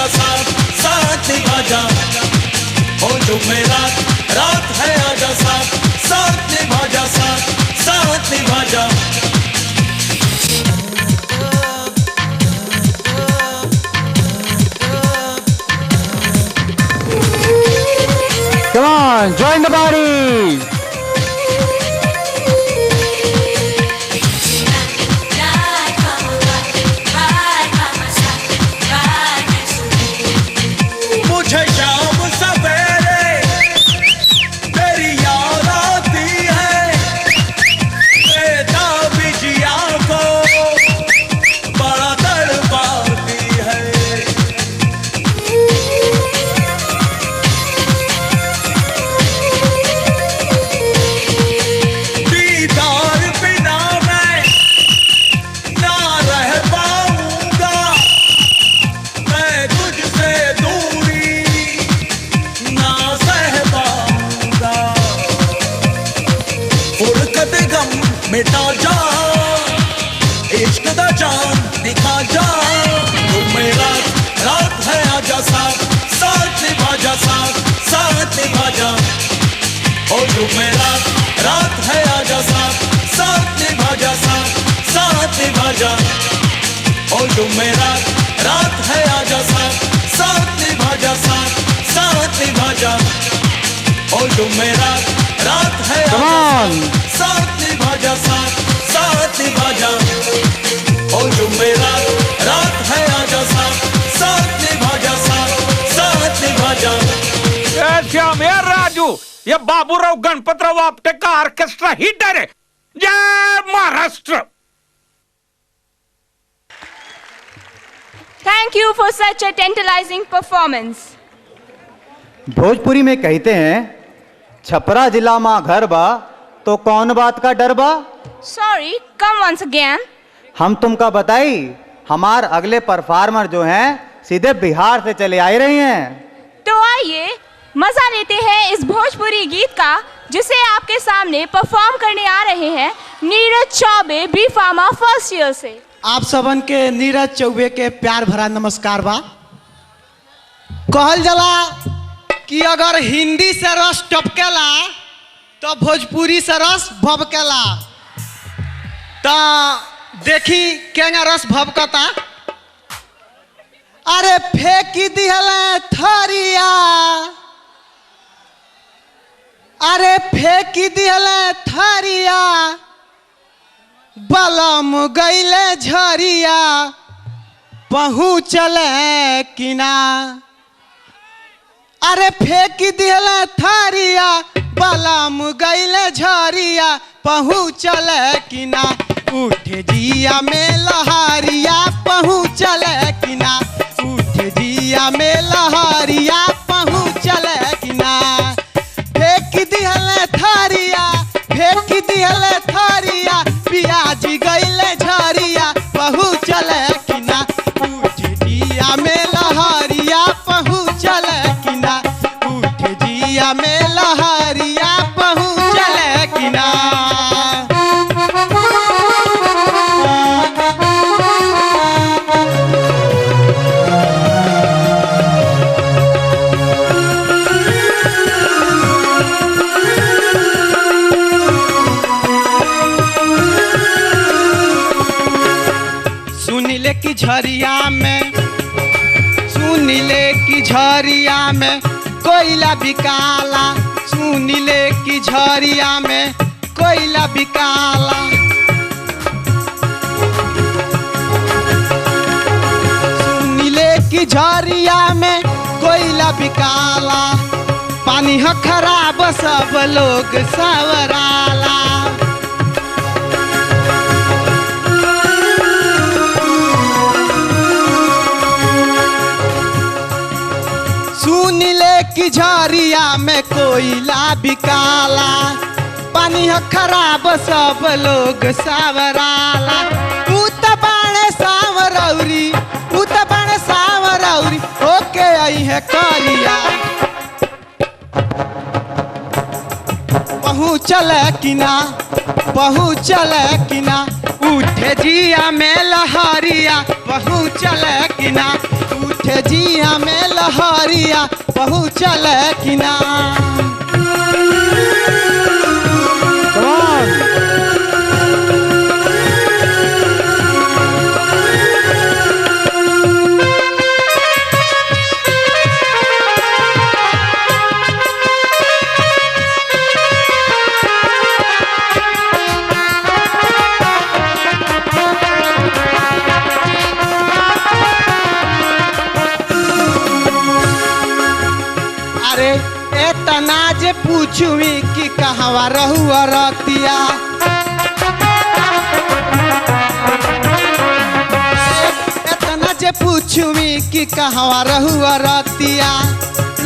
आजा साथ साथ निभा जा। ओ जुमेरात रात है आजा साथ साथ निभा जा साथ साथ निभा जा। Come on, join the party. मुझे शाम सवेरे तेरी याद आती है, बेताबी जिया को बड़ा तड़पाती है। दीदार बिना मैं ना रह पाऊंगा, मैं तुझसे दूरी ना सह पाऊंगा। फुरकत गम मिटा जा, इश्क दा चांद दिखा जा। जुमेरात रात है आजा साथ साथ निभा जा साथ साथ निभा जा। ओ जुमेरात रात है आजा साथ साथ निभा जा साथ साथ निभा जा। ओ जुमेरात रात है आजा साथ साथ निभा जा साथ साथ निभा जा। ओ जुमेरात रात है Come आजा on. साथ निभा जा साथ साथ निभा जा। ओ जुमेरात रात है आजा साथ साथ निभा जा साथ साथ निभा जा। श्याम यार राजू, ये बाबूराव गणपतराव आपटे का ऑर्केस्ट्रा हिटर है। जय Maharashtra. Thank you for such a tantalizing performance. Bhojpuri में कहते हैं छपरा जिला माँ घर बा तो कौन बात का डर बा। Sorry, come once again. हम तुमका बताई, हमार अगले परफॉर्मर जो हैं सीधे बिहार से चले आए रही हैं। तो आइए मजा लेते हैं इस भोजपुरी गीत का, जिसे आपके सामने परफॉर्म करने आ रहे हैं Neeraj Choubey B pharma first year से। आप सबन के नीरज चौबे के प्यार भरा नमस्कार बा। कहल जला कि अगर हिंदी से रस टपकेला तो भोजपुरी से रस भबकेला। तो देखी केंगा रस भबकता। अरे फेंकी दिहले थरिया, अरे फेंकी दिहले थरिया, बलम गईले झरिया, पहुँचले किना। अरे फेंकी दिहले थरिया, बलम गईले झरिया, पहुँचले किना। उठ जिया में लहरिया, पहुँचले किना। उठ जिया में लहरिया, पहुँचले किना। फेंक दिहले थरिया, फेंक दिहले थरिया, पियाज गईले झरिया, पहुँचले किना। उठ जिया में लहरिया, पहुँचले किना। उठ जिया में लहरिया, पहुँचले किना। सुनिले की झरिया में, सुनिले की झरिया में कोयला बिकाला। सुनिले की झरिया में कोयला बिकाला। सुनिले की झरिया में कोयला बिकाला। पानी ह खराब सब लोग सवराला। सुनिले की झरिया में कोयला बिकाला। पानी ह खराब सब लोग सावराला। उत बाणे सावरौरी, उत बाणे सावरौरी, होके आई है करिया। पहुँचले किना, पहुँचले किना। उठे जिया में लहरिया, पहुँचले किना। उठे जिया में लहरिया पहुँचल कि ना। Come on. अरे एतना जे पूछुई कि कहवा रहुआ रतिया, एतना जे पूछुई कि कहवा रहुआ रतिया,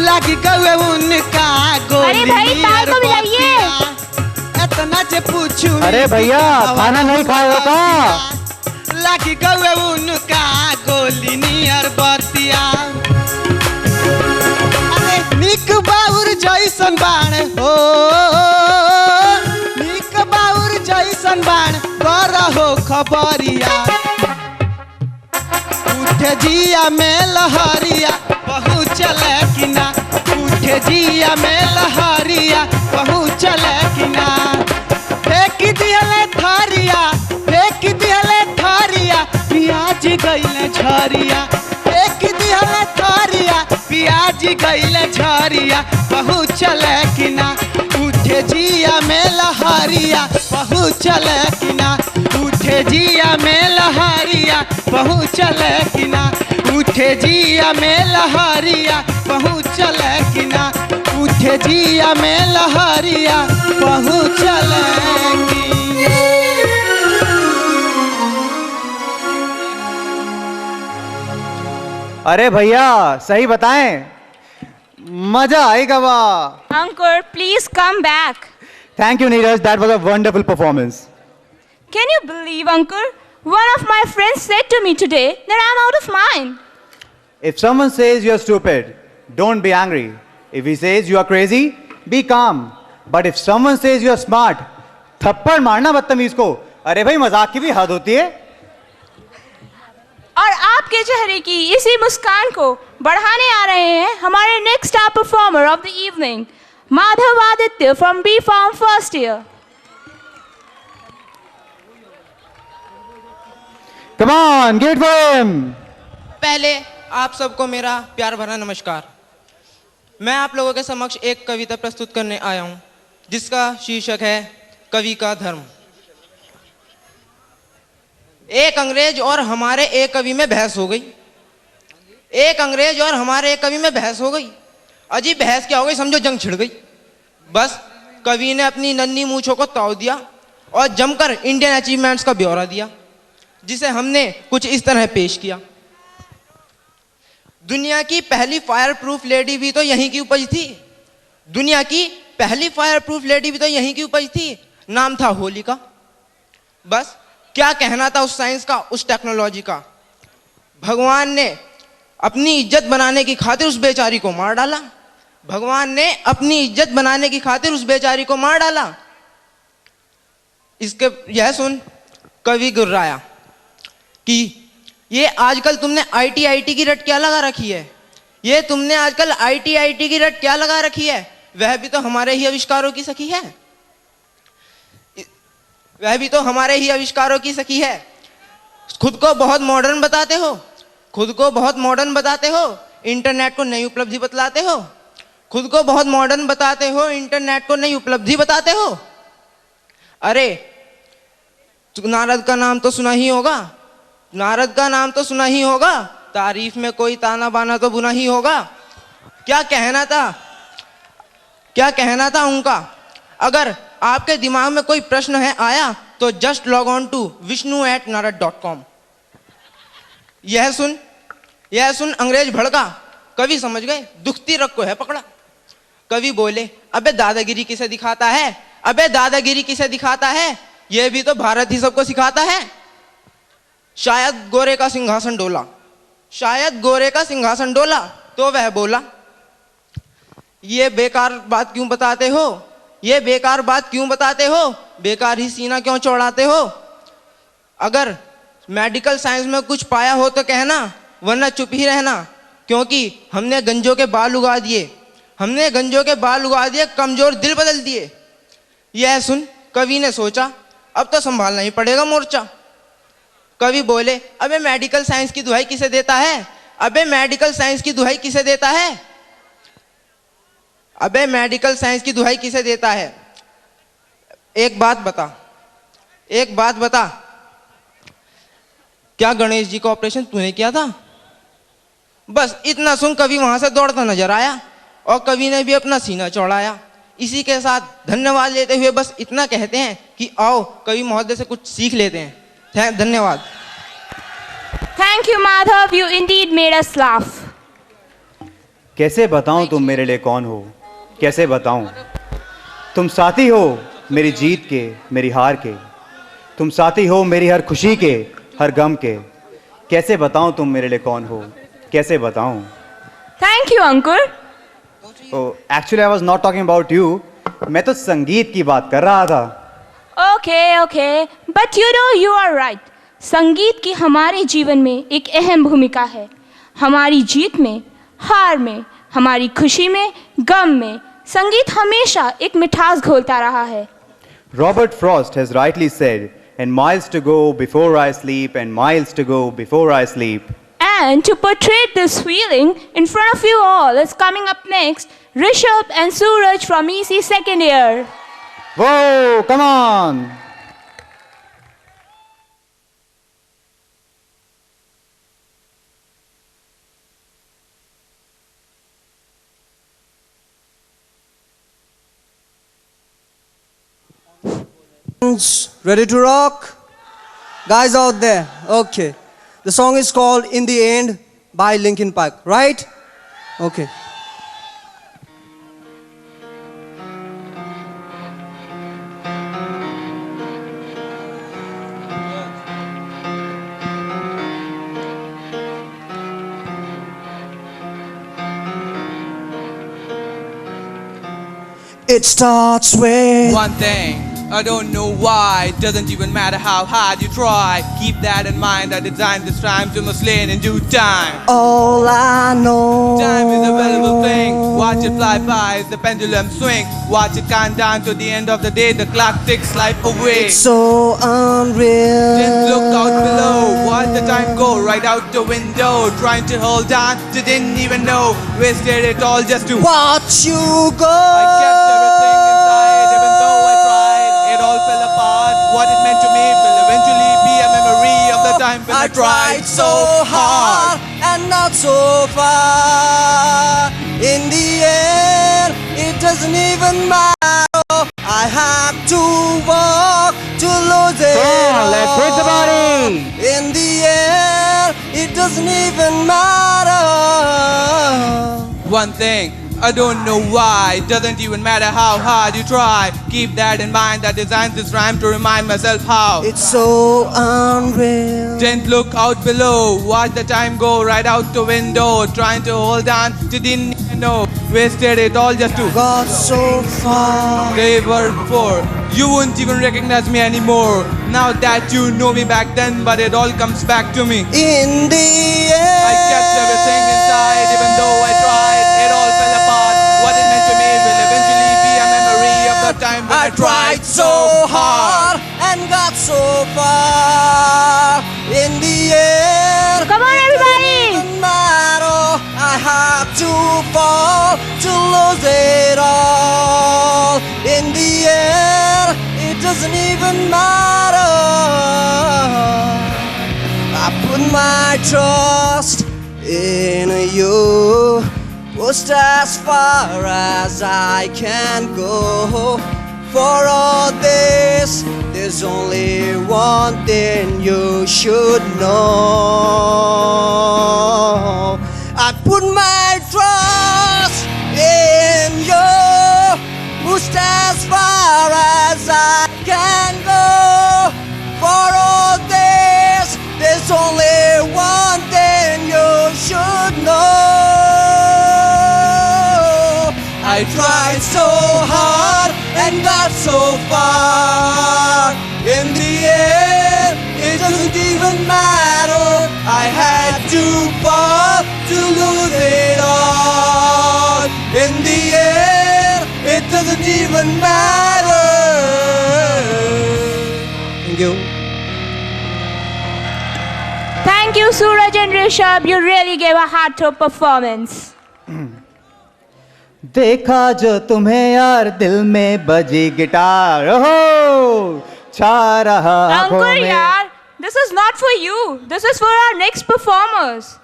लगी गए उनका गोली। अरे भाई, ताल को मिलाइए। एतना जे पूछुई अरे भैया, खाना नहीं खाए हो का? लगी गए उनका गोली नियर बतिया। निक बाउर जैसन बाण हो, निक बाउर जैसन बाण कर हो खबरिया। उठे जिया में लहरिया पहुँचल कि ना, उठे जिया में लहरिया पहुँचल कि ना। फेंक दिहले थारिया, फेंक दिहले थारिया, पियाज गइले झरिया। फेंक दिहले थारिया, पियाज गइले झरिया पहुँचल कि ना। उठे जिया में लहरिया पहुँचल कि ना, उठे जिया में लहरिया पहुँचल कि ना, उठे जिया में लहरिया पहुँचल कि ना, उठे जिया में लहरिया पहुँचल कि ना। अरे भैया सही बताएं, मजा आएगा वाह। Uncle, please come back. Thank you Neeraj, that was a wonderful performance. Can you believe, Uncle? One of my friends said to me today that I'm out of mind. If someone says you're stupid, don't be angry. If he says you are crazy, be calm. But if someone says you're smart, थप्पड़ मारना बदतमीज को। अरे भाई, मजाक की भी हद होती है। और आपके चेहरे की इसी मुस्कान को बढ़ाने आ रहे हैं हमारे next star performer of the evening, Madhav Aditya from B pharm first year. Come on, give it for him. पहले आप सबको मेरा प्यार भरा नमस्कार। मैं आप लोगों के समक्ष एक कविता प्रस्तुत करने आया हूं जिसका शीर्षक है कवि का धर्म। एक अंग्रेज और हमारे एक कवि में बहस हो गई। एक अंग्रेज और हमारे एक कवि में बहस हो गई। अजीब बहस क्या हो गई, समझो जंग छिड़ गई। बस कवि ने अपनी नन्ही मूंछों को ताव दिया और जमकर इंडियन अचीवमेंट्स का ब्यौरा दिया, जिसे हमने कुछ इस तरह पेश किया। दुनिया की पहली फायर प्रूफ लेडी भी तो यहीं की उपज थी। दुनिया की पहली फायर प्रूफ लेडी भी तो यहीं की उपज थी। नाम था होलिका। बस क्या कहना था उस साइंस का, उस टेक्नोलॉजी का। भगवान ने अपनी इज्जत बनाने की खातिर उस बेचारी को मार डाला। भगवान ने अपनी इज्जत बनाने की खातिर उस बेचारी को मार डाला। इसके यह सुन कवि गुर्राया कि ये आजकल तुमने आईटी की रट क्या लगा रखी है। ये तुमने आजकल आईटी की रट क्या लगा रखी है। वह भी तो हमारे ही आविष्कारों की सखी है। वह भी तो हमारे ही आविष्कारों की सखी है। खुद को बहुत मॉडर्न बताते हो, खुद को बहुत मॉडर्न बताते हो, इंटरनेट को नई उपलब्धि बतलाते हो। खुद को बहुत मॉडर्न बताते हो, इंटरनेट को नई उपलब्धि बताते हो। अरे नारद का नाम तो सुना ही होगा, नारद का नाम तो सुना ही होगा। तारीफ में कोई ताना बाना तो बुना ही होगा। क्या कहना था, क्या कहना था उनका। अगर आपके दिमाग में कोई प्रश्न है आया तो just log on to vishnu@narad.com। यह सुन अंग्रेज भड़का। कवि समझ गए दुखती रग को है पकड़ा। कवि बोले, अबे दादागिरी किसे दिखाता है, अबे दादागिरी किसे दिखाता है। यह भी तो भारत ही सबको सिखाता है। शायद गोरे का सिंहासन डोला, शायद गोरे का सिंहासन डोला तो वह बोला, ये बेकार बात क्यों बताते हो, ये बेकार बात क्यों बताते हो, बेकार ही सीना क्यों चौड़ाते हो। अगर मेडिकल साइंस में कुछ पाया हो तो कहना, वरना चुप ही रहना। क्योंकि हमने गंजों के बाल उगा दिए, हमने गंजों के बाल उगा दिए, कमजोर दिल बदल दिए। यह सुन कवि ने सोचा, अब तो संभालना ही पड़ेगा मोर्चा। कवि बोले, अबे मेडिकल साइंस की दुहाई किसे देता है, अबे मेडिकल साइंस की दुहाई किसे देता है, अबे मेडिकल साइंस की दुहाई किसे देता है। एक बात बता, एक बात बता, क्या गणेश जी का ऑपरेशन तूने किया था? बस इतना सुन कवि वहां से दौड़ता नजर आया और कवि ने भी अपना सीना चौड़ाया। इसी के साथ धन्यवाद लेते हुए बस इतना कहते हैं कि आओ कवि महोदय से कुछ सीख लेते हैं। धन्यवाद। Thank you, Madhav. You indeed made us laugh. कैसे बताऊं तुम मेरे लिए कौन हो, कैसे बताऊं? तुम साथी हो मेरी जीत के, मेरी हार के, तुम साथी हो मेरी हर खुशी के, हर गम के। कैसे बताऊं तुम मेरे लिए कौन हो, कैसे बताऊं? Thank you, Ankur. Actually I was not talking about you, मैं तो संगीत की बात कर रहा था। Okay, okay. But you know you are right. संगीत की हमारे जीवन में एक अहम भूमिका है। हमारी जीत में, हार में, हमारी खुशी में, गम में संगीत हमेशा एक मिठास घोलता रहा है। Robert Frost has rightly said, and miles to go before I sleep, and miles to go before I sleep. And to portray this feeling in front of you all is coming up next, Rishabh and Suraj from EC second year. Whoa, come on! Ready to rock? Guys out there, okay. The song is called In the End by Linkin Park, right? Okay. It starts with one thing, I don't know why. Doesn't even matter how hard you try. Keep that in mind. I designed this rhyme to must learn in due time. all I know. Time is a valuable thing. Watch it fly by as the pendulum swing. Watch it count down to the end of the day. The clock ticks life away. It's so unreal. Just look out below. Watch the time go right out the window. Trying to hold on to didn't even know. Wasted it all just to Watch you go. I kept everything inside, even though I tried. It all fell apart. What it meant to me will eventually be a memory of the time when I tried so hard. and not so far. In the end, it doesn't even matter. I have to walk to lose it. Come on, let's hit the body. In the end, it doesn't even matter. One thing, I don't know why. Doesn't even matter how hard you try. Keep that in mind. I designed this rhyme to remind myself how. It's so unreal. Didn't look out below. Watch the time go right out the window. Trying to hold on to didn't even know. Wasted it all just to Got so far. they were before. You wouldn't even recognize me anymore. Now that you know me back then, but it all comes back to me. In the end, I kept everything inside, even though I tried. It all fell apart. What it meant to me will eventually be a memory of the time when I tried so hard. and got so far. In the end, Come on, everybody! doesn't matter. I have to fall to lose it all. In the end, it doesn't even matter. I put my trust in you. Pushed as far as I can go. For all this, there's only one thing you should know. I put my trust in you. Pushed as far as I can go. For all this, there's only one thing you should know. I tried so hard and got so far. In the end, it doesn't even matter. I had to fall to lose even matter. Thank you. Thank you, Suraj and Rishabh. You really gave a heartthrob performance. देखा जो तुम्हें यार दिल में बजी guitar हो छा रहा आँखों Ankur, में। yaar, this is not for you. This is for our next performers.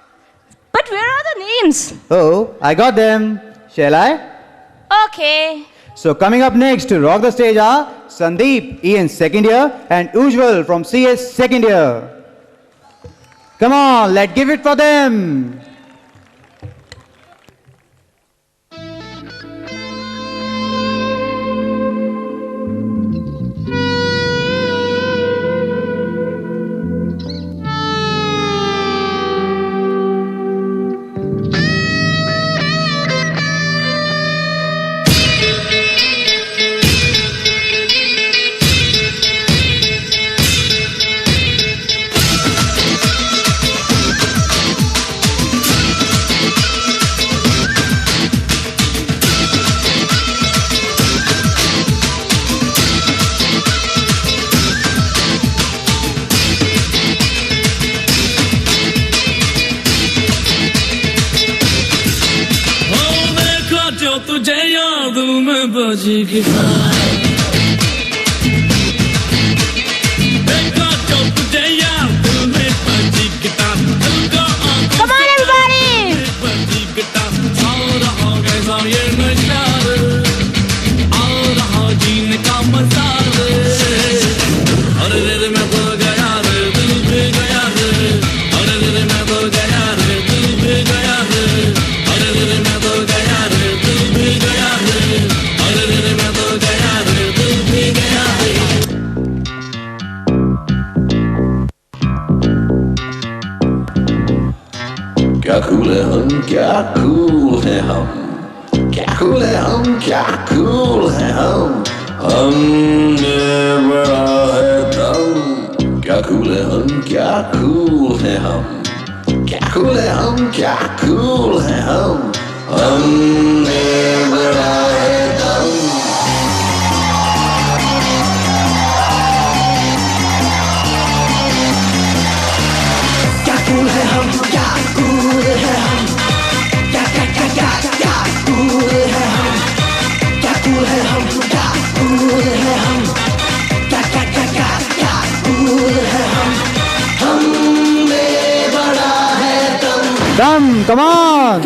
But where are the names? Oh, I got them. Shall I? Okay. So coming up next to rock the stage are Sandeep, EN second year, and Ujjwal from CS second year. Come on, let's give it for them. तुझे याद में बजी guitar देखा जो तुझे याद में बजी गिटार Come on, everybody. बजी गिटार आ रहा कैसा ये नशा आ रहा जीने का मजा अरे रे मैं तो गया रे दिल भी गया रे अरे रे मैं तो गया रे दिल भी गया रे अरे रे मैं तो गया रे दिल भी गया रे अरे रे मैं तो गया रे दिल भी गया रे क्या कूल है हम क्या कूल है हम क्या कूल है हम क्या कूल है हमने बड़ा है दम क्या कूल है हम क्या कूल है हम क्या कूल है हम क्या कूल है हमने बड़ा है दम क्या कूल है हम क्या कूल है हम क्या क्या क्या क्या क्या कूल है हम क्या कूल है हम क्या कूल है हम क्या क्या क्या क्या क्या कूल है हमने बड़ा है दम Done, come on.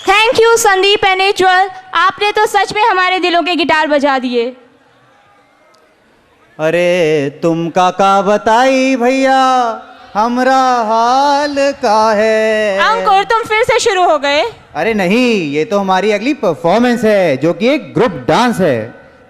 Thank you Sandeep and Ujjwal, आपने तो सच में हमारे दिलों के गिटार बजा दिए। अरे तुम काका बताई भैया हमरा हाल का है। अंकुर, तुम फिर से शुरू हो गए। अरे नहीं, ये तो हमारी अगली परफॉर्मेंस है जो कि एक ग्रुप डांस है।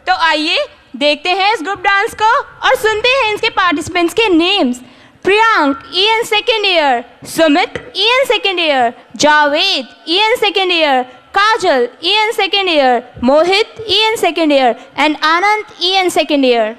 तो आइए देखते हैं इस ग्रुप डांस को और सुनते हैं इसके पार्टिसिपेंट्स के names. Priyank EN second year, Sumit EN second year, Javed EN second year, Kajal EN second year, Mohit EN second year and Anand EN second year.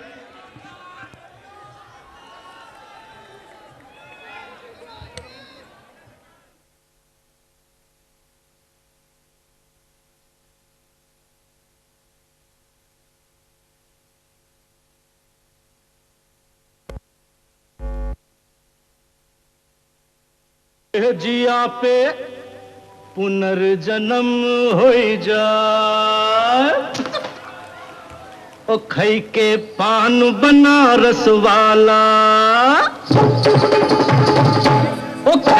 जिया पे पुनर्जन्म हो जाए ओ खई के पान बनारस वाला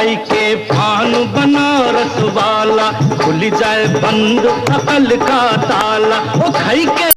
खाई के पान बनारस वाला, खुल जाए बंद अकल का ताला। ओ खाई के